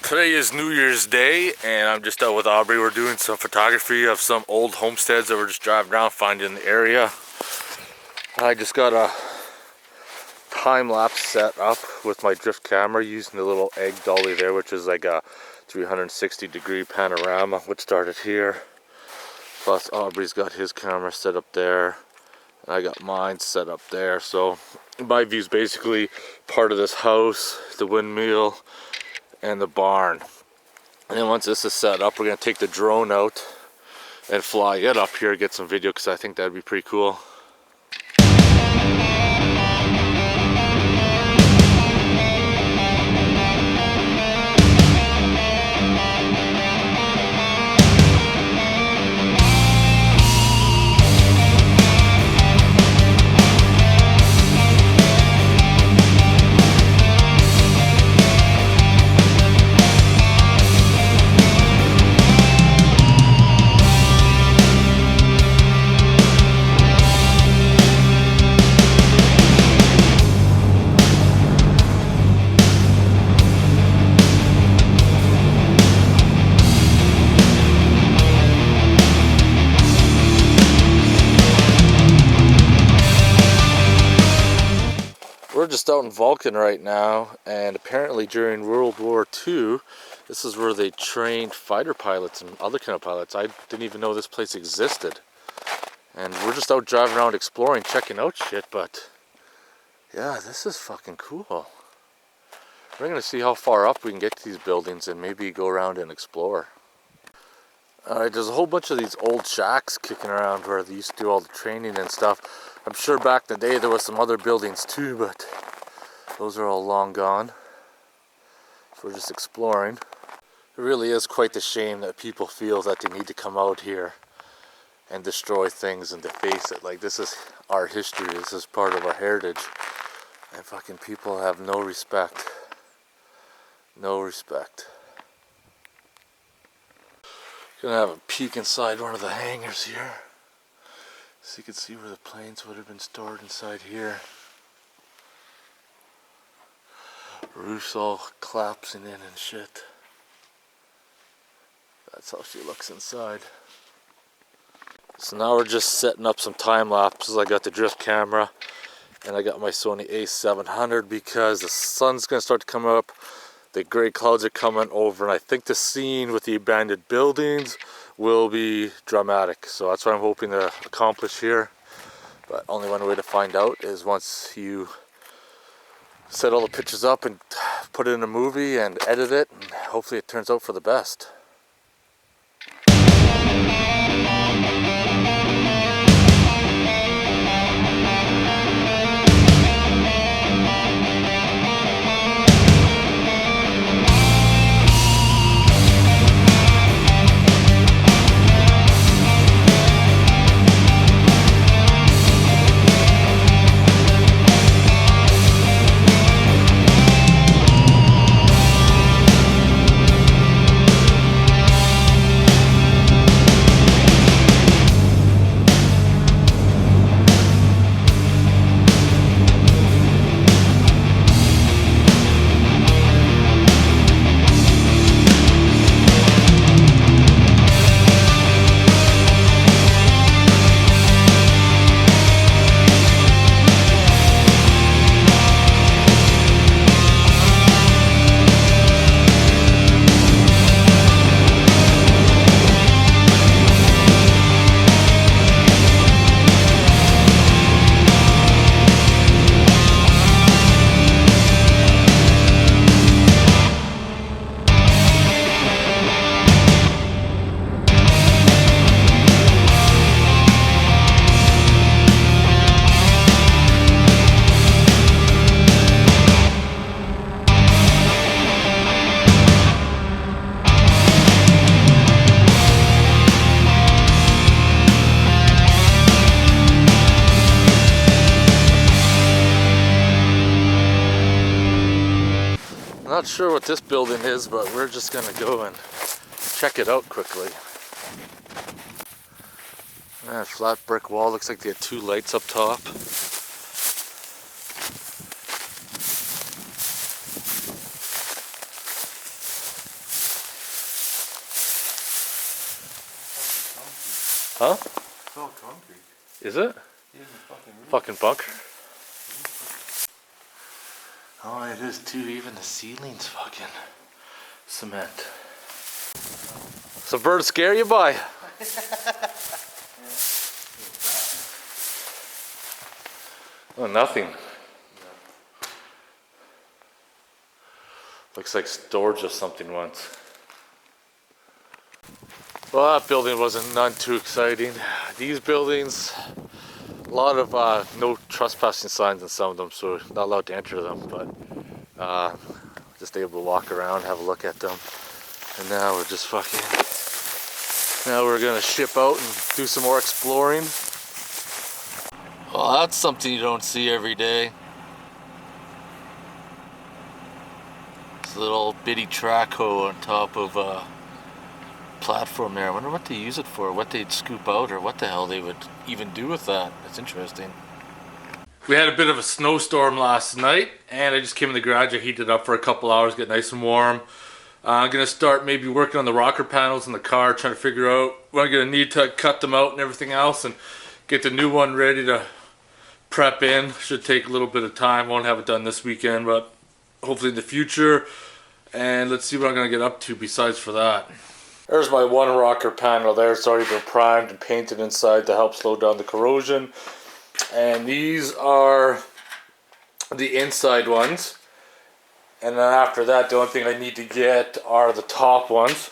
Today is New Year's Day and I'm just out with Aubrey. We're doing some photography of some old homesteads that we're just driving around finding in the area. I just got a time-lapse set up with my drift camera using the little egg dolly there, which is like a 360-degree panorama, which started here. Plus Aubrey's got his camera set up there and I got mine set up there. So my view is basically part of this house, the windmill, and the barn. And then once this is set up, we're going to take the drone out and fly it up here, get some video, because I think that'd be pretty cool. We're just out in Vulcan right now, and apparently during World War II, this is where they trained fighter pilots and other kind of pilots. I didn't even know this place existed. And we're just out driving around exploring, checking out shit, but yeah, this is fucking cool. We're gonna see how far up we can get to these buildings and maybe go around and explore. Alright, there's a whole bunch of these old shacks kicking around where they used to do all the training and stuff. I'm sure back in the day there was some other buildings too, but those are all long gone. So we're just exploring. It really is quite the shame that people feel that they need to come out here and destroy things and deface it. Like, this is our history, this is part of our heritage. And fucking people have no respect. No respect. Gonna have a peek inside one of the hangars here, so you can see where the planes would have been stored inside here. Roof's all collapsing in and shit. That's how she looks inside. So now we're just setting up some time lapses. I got the drift camera and I got my Sony A700 because the sun's gonna start to come up. The gray clouds are coming over, and I think the scene with the abandoned buildings will be dramatic. So that's what I'm hoping to accomplish here. But only one way to find out is once you set all the pictures up and put it in a movie and edit it, and hopefully it turns out for the best. Not sure what this building is, but we're just gonna go and check it out quickly. Flat brick wall, looks like they had two lights up top. Huh? It's all concrete. Is it? Yeah, Fucking bunker. Oh, it is too. Even the ceiling's fucking cement. So bird scare you by? Oh, nothing. Looks like storage of something once. Well, that building wasn't none too exciting. These buildings, a lot of no trespassing signs in some of them, so not allowed to enter them, but just able to walk around, have a look at them. And now we're just now we're gonna ship out and do some more exploring. Well, that's something you don't see every day. This little bitty track hoe on top of a platform there. I wonder what they use it for, what they'd scoop out, or what the hell they would even do with that. That's interesting. We had a bit of a snowstorm last night, and I just came in the garage. I heated it up for a couple hours, get nice and warm. I'm gonna start maybe working on the rocker panels in the car, trying to figure out what I'm gonna need to cut them out and everything else, and get the new one ready to prep in. Should take a little bit of time. Won't have it done this weekend, but hopefully in the future. And let's see what I'm gonna get up to besides for that. There's my one rocker panel there. It's already been primed and painted inside to help slow down the corrosion. And these are the inside ones. And then after that, the only thing I need to get are the top ones.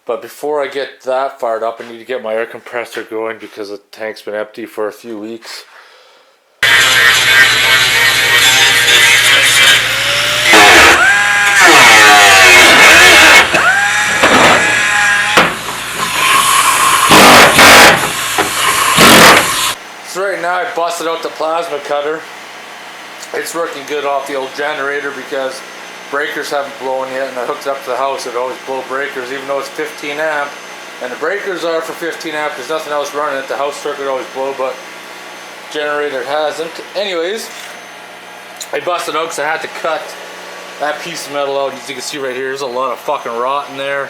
But before I get that fired up, I need to get my air compressor going because the tank's been empty for a few weeks. So right now I busted out the plasma cutter. It's working good off the old generator because breakers haven't blown yet, and I hooked it up to the house. It always blow breakers even though it's 15 amp, and the breakers are for 15 amp. There's nothing else running it. The house circuit always blow, but generator hasn't. Anyways, I busted out because I had to cut that piece of metal out. As you can see right here, there's a lot of fucking rot in there.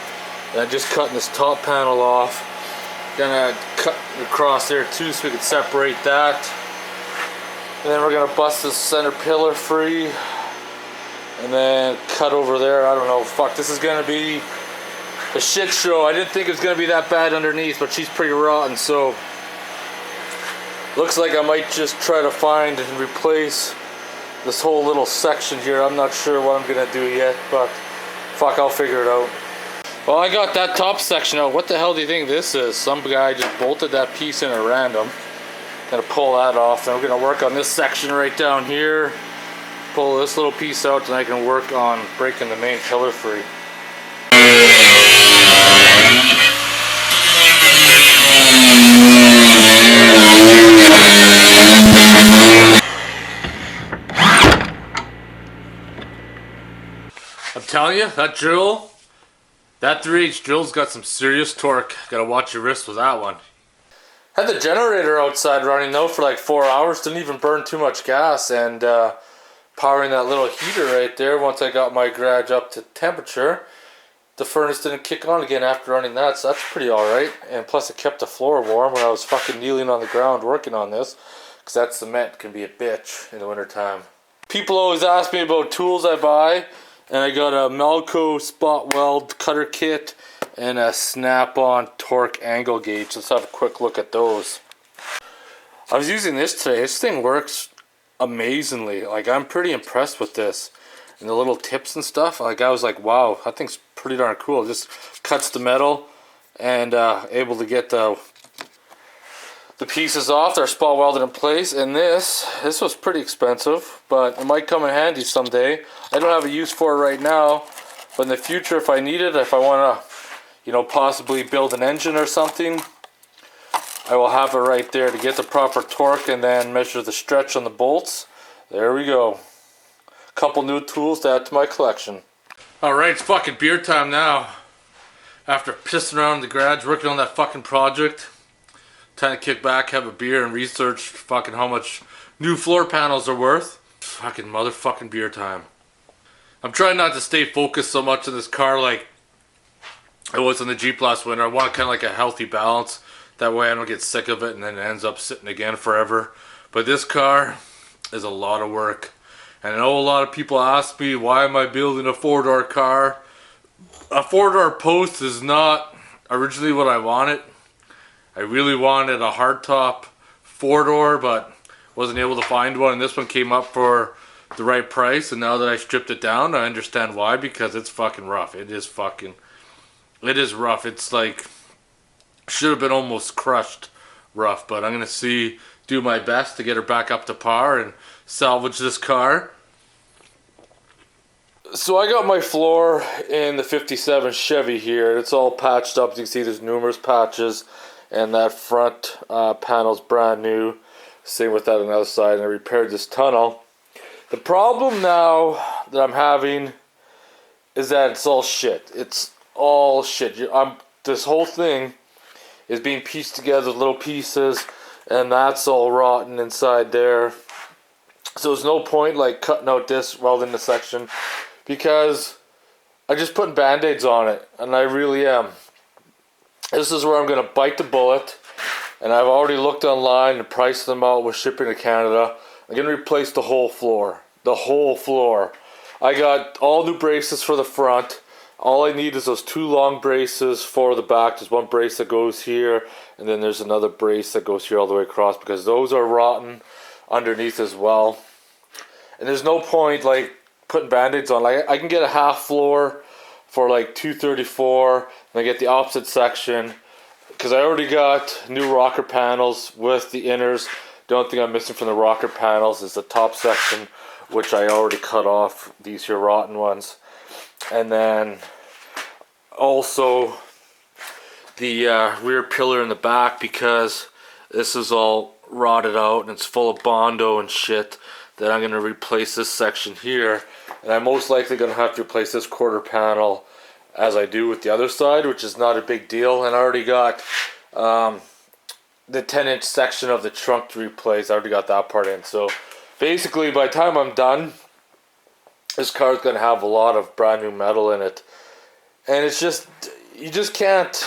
And I'm just cutting this top panel off. Gonna cut across there too so we can separate that. And then we're gonna bust this center pillar free. And then cut over there. I don't know. Fuck, this is gonna be a shit show. I didn't think it was gonna be that bad underneath, but she's pretty rotten, so looks like I might just try to find and replace this whole little section here. I'm not sure what I'm gonna do yet, but fuck, I'll figure it out. Well, I got that top section out. What the hell do you think this is? Some guy just bolted that piece in at random. Gonna pull that off. Then we're gonna work on this section right down here. Pull this little piece out, and I can work on breaking the main pillar free. I'm telling you, that drill, that 3H drill's got some serious torque. Gotta watch your wrist with that one. Had the generator outside running though for like 4 hours. Didn't even burn too much gas, and powering that little heater right there. Once I got my garage up to temperature, the furnace didn't kick on again after running that, so that's pretty alright. And plus it kept the floor warm when I was fucking kneeling on the ground working on this, because that cement can be a bitch in the wintertime. People always ask me about tools I buy, and I got a Melco spot weld cutter kit and a snap-on torque angle gauge. Let's have a quick look at those. I was using this today. This thing works amazingly. Like, I'm pretty impressed with this. And the little tips and stuff, like, I was like, wow, that thing's pretty darn cool. It just cuts the metal and able to get the pieces off. They're spot welded in place. And this was pretty expensive, but it might come in handy someday. I don't have a use for it right now, but in the future, if I need it, if I want to, you know, possibly build an engine or something, I will have it right there to get the proper torque and then measure the stretch on the bolts. There we go. Couple new tools to add to my collection. Alright, it's fucking beer time now. After pissing around in the garage working on that fucking project, time to kick back, have a beer, and research fucking how much new floor panels are worth. Fucking motherfucking beer time. I'm trying not to stay focused so much on this car like I was on the Jeep last winter. I want kind of like a healthy balance. That way I don't get sick of it and then it ends up sitting again forever. But this car is a lot of work. And I know a lot of people ask me, why am I building a 4-door car? A 4-door post is not originally what I wanted. I really wanted a hardtop 4-door, but wasn't able to find one. And this one came up for the right price. And now that I stripped it down, I understand why. Because it's fucking rough. It is rough. It's like, should have been almost crushed rough. But I'm going to do my best to get her back up to par and salvage this car. So I got my floor in the 57 Chevy here. It's all patched up. As you can see, there's numerous patches. And that front panel's brand new. Same with that on the other side. And I repaired this tunnel. The problem now that I'm having is that it's all shit. It's all shit. This whole thing is being pieced together with little pieces. And that's all rotten inside there. So there's no point like cutting out this, welding the section, because I'm just putting band-aids on it, and I really am. This is where I'm going to bite the bullet, and I've already looked online and priced them out with shipping to Canada. I'm going to replace the whole floor. The whole floor. I got all new braces for the front. All I need is those 2 long braces for the back. There's one brace that goes here, and then there's another brace that goes here all the way across, because those are rotten underneath as well. And there's no point like putting band-aids on. Like, I can get a half floor for like $234, and I get the opposite section, because I already got new rocker panels with the inners. The only thing I'm missing from the rocker panels is the top section, which I already cut off, these here rotten ones. And then also the rear pillar in the back, because this is all rotted out and it's full of Bondo and shit. Then I'm going to replace this section here, and I'm most likely going to have to replace this quarter panel as I do with the other side, which is not a big deal. And I already got the 10-inch section of the trunk to replace. I already got that part in. So basically, by the time I'm done, this car is going to have a lot of brand new metal in it. And it's just, you just can't,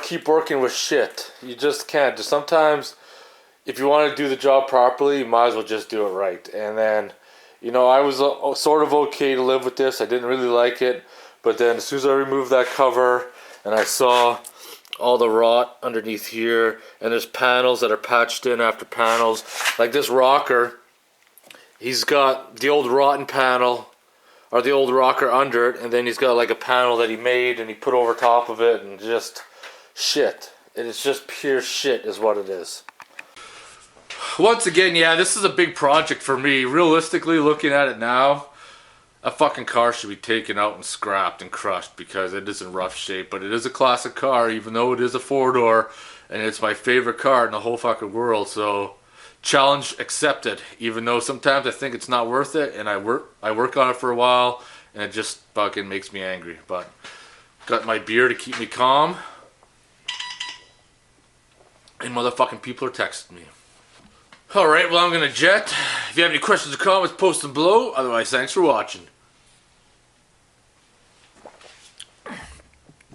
keep working with shit. You just can't. Just sometimes, if you want to do the job properly, you might as well just do it right. And then, I was sort of okay to live with this. I didn't really like it. But then as soon as I removed that cover and I saw all the rot underneath here, and there's panels that are patched in after panels. Like this rocker, he's got the old rotten panel, or the old rocker under it, and then he's got like a panel that he made and he put over top of it, and just shit. It is just pure shit is what it is. Once again, yeah, this is a big project for me. Realistically, looking at it now, a fucking car should be taken out and scrapped and crushed, because it is in rough shape. But it is a classic car, even though it is a 4-door, and it's my favorite car in the whole fucking world. So, challenge accepted. Even though sometimes I think it's not worth it, and I work on it for a while, and it just fucking makes me angry. But got my beer to keep me calm, and motherfucking people are texting me. Alright, well, I'm gonna jet. If you have any questions or comments, post them below. Otherwise, thanks for watching.